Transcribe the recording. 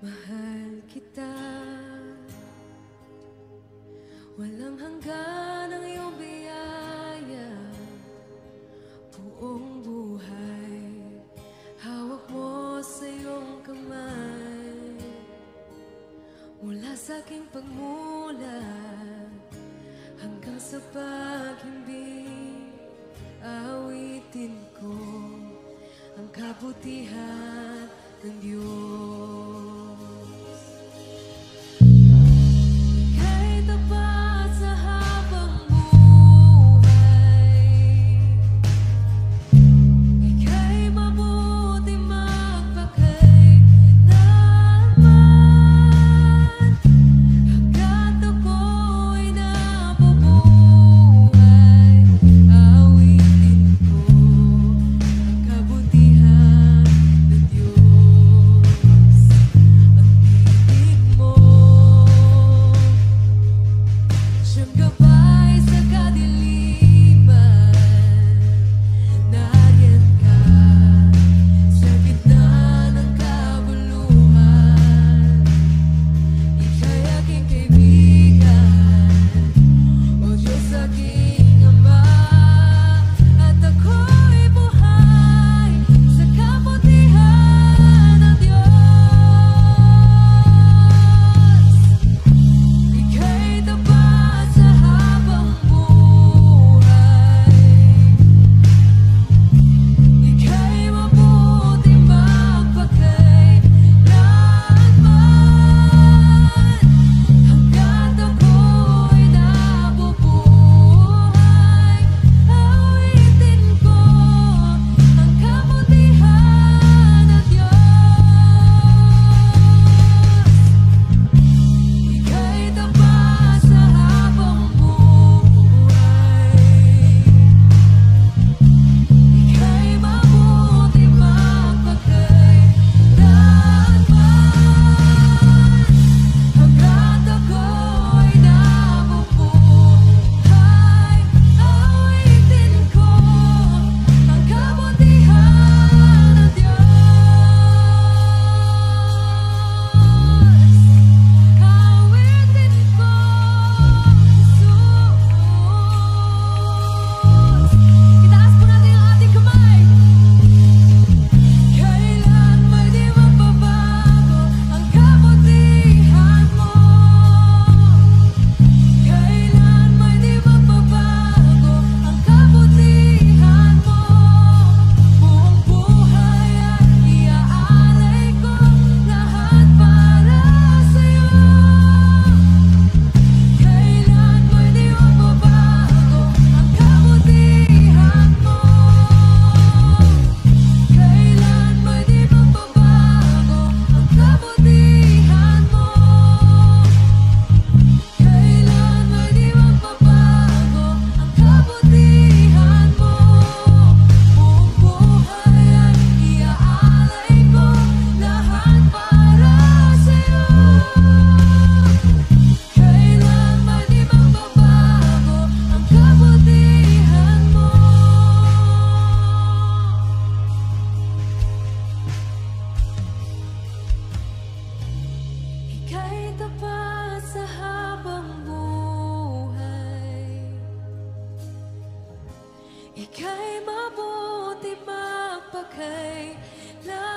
Mahal kita. Walang hanggan ang iyong biyaya. Buong buhay hawak mo sa iyong kamay. Mula sa aking pagmulat hanggang sa pag-ibig, awitin ko ang kabutihan ng Diyos. Ika'y tapat sa habang buhay. Ika'y mabuti magpakailanman. Hangga't ako'y nabubuhay, awitin ko ang kabutihan ng Diyos. Ang titig mo, siyang gabay sa kadiliman. Nariyan ka sa gitna ng kabuluhan. Ika'y aking kaibigan, O Diyos aking Ama. At ako'y buhay sa kabutihan ng Diyos. Ika'y tapat sa habang buhay. Ika'y mabuti magpakailanman. Hangga't ako'y nabubuhay, awitin ko ang kabutihan ng Diyos. Ika'y tapat sa habang buhay. Ika'y mabuti magpakailanman. Hangga't ako'y nabubuhay, awitin ko ang kabutihan ng Diyos. Awitin ko, Jesus. Itaas po natin ang ating kamay. Kailan may di magbabago ang kabutihan mo. Kailan may di magbabago ang kabutihan mo. Buong buhay ay iaalay ko lahat para sa'yo. Kailan may di magbabago ang kabutihan mo. Kailan may di magbabago ang kabutihan mo. Kailan may di magbabago ang kabutihan mo. Buong buhay ay iaalay ko lahat para sa'yo. Kailan may di magbabago ang kabutihan mo. Ika'y tapat sa habang buhay. Ika'y mabuti magpakailanman.